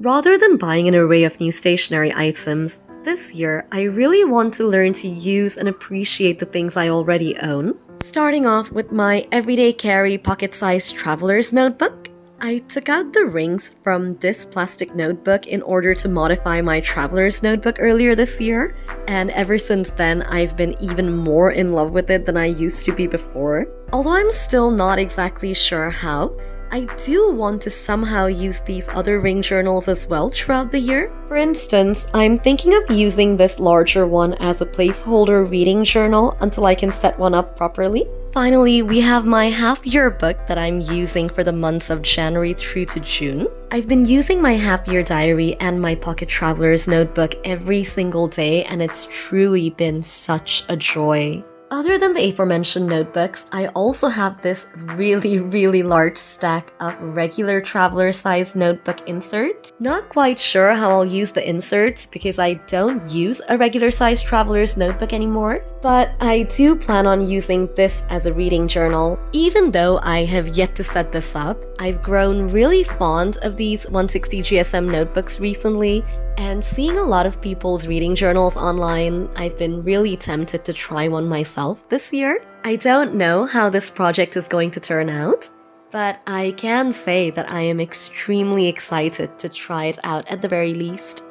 Rather than buying an array of new stationery items, this year I really want to learn to use and appreciate the things I already own. Starting off with my everyday carry pocket-sized traveler's notebook. I took out the rings from this plastic notebook in order to modify my traveler's notebook earlier this year, and ever since then I've been even more in love with it than I used to be before. Although I'm still not exactly sure how, I do want to somehow use these other ring journals as well throughout the year. For instance, I'm thinking of using this larger one as a placeholder reading journal until I can set one up properly. Finally, we have my half-year book that I'm using for the months of January through to June. I've been using my half-year diary and my pocket traveler's notebook every single day, and it's truly been such a joy. Other than the aforementioned notebooks, I also have this really large stack of regular traveler-sized notebook inserts. Not quite sure how I'll use the inserts because I don't use a regular-sized traveler's notebook anymore, but I do plan on using this as a reading journal. Even though I have yet to set this up, I've grown really fond of these 160 GSM notebooks recently, and seeing a lot of people's reading journals online, I've been really tempted to try one myself this year. I don't know how this project is going to turn out, but I can say that I am extremely excited to try it out at the very least.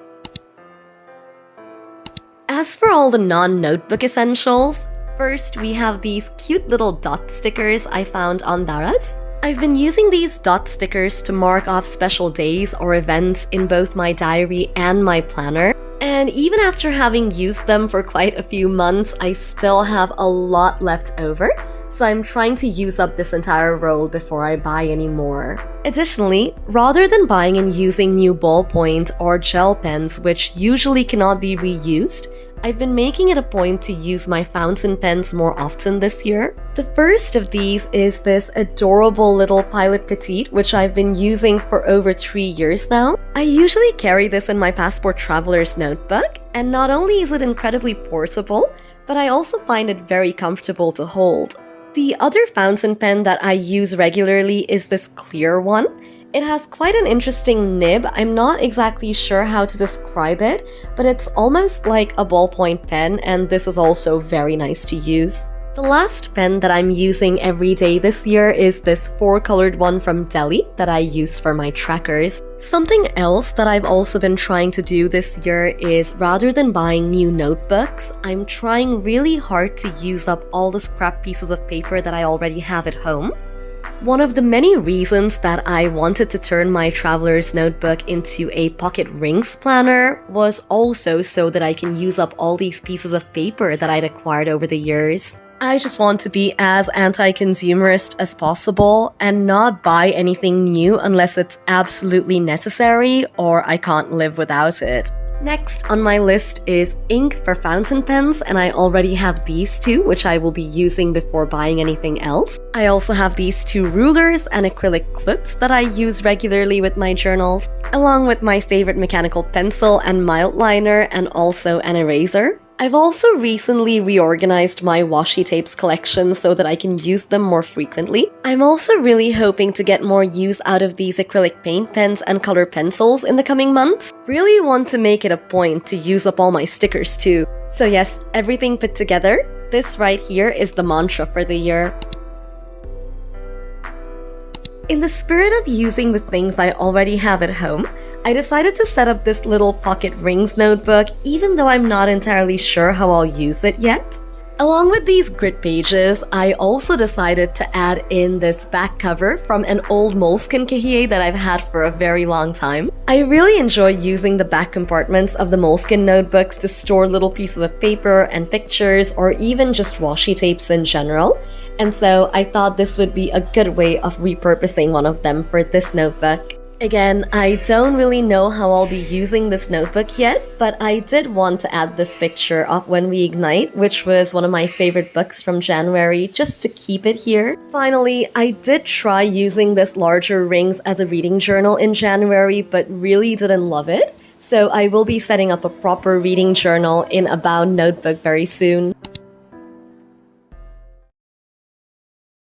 As for all the non-notebook essentials, first we have these cute little dot stickers I found on Daraz. I've been using these dot stickers to mark off special days or events in both my diary and my planner. And even after having used them for quite a few months, I still have a lot left over. So I'm trying to use up this entire roll before I buy any more. Additionally, rather than buying and using new ballpoint or gel pens, which usually cannot be reused, I've been making it a point to use my fountain pens more often this year. The first of these is this adorable little Pilot Petite, which I've been using for over 3 years now. I usually carry this in my passport traveler's notebook, and not only is it incredibly portable, but I also find it very comfortable to hold. The other fountain pen that I use regularly is this clear one. It has quite an interesting nib. I'm not exactly sure how to describe it, but it's almost like a ballpoint pen, and this is also very nice to use. The last pen that I'm using every day this year is this 4-colored one from Delhi that I use for my trackers. Something else that I've also been trying to do this year is, rather than buying new notebooks, I'm trying really hard to use up all the scrap pieces of paper that I already have at home. One of the many reasons that I wanted to turn my traveler's notebook into a pocket rings planner was also so that I can use up all these pieces of paper that I'd acquired over the years. I just want to be as anti-consumerist as possible and not buy anything new unless it's absolutely necessary or I can't live without it. Next on my list is ink for fountain pens, and I already have these two, which I will be using before buying anything else. I also have these 2 rulers and acrylic clips that I use regularly with my journals, along with my favorite mechanical pencil and mild liner, and also an eraser. I've also recently reorganized my washi tapes collection so that I can use them more frequently. I'm also really hoping to get more use out of these acrylic paint pens and color pencils in the coming months. Really want to make it a point to use up all my stickers too. So yes, everything put together, this right here is the mantra for the year. In the spirit of using the things I already have at home, I decided to set up this little pocket rings notebook, even though I'm not entirely sure how I'll use it yet. Along with these grid pages, I also decided to add in this back cover from an old moleskin cahier that I've had for a very long time. I really enjoy using the back compartments of the moleskin notebooks to store little pieces of paper and pictures, or even just washi tapes in general. And so I thought this would be a good way of repurposing one of them for this notebook. Again, I don't really know how I'll be using this notebook yet, but I did want to add this picture of When We Ignite, which was one of my favorite books from January, just to keep it here. Finally, I did try using this larger rings as a reading journal in January, but really didn't love it. So I will be setting up a proper reading journal in a bound notebook very soon.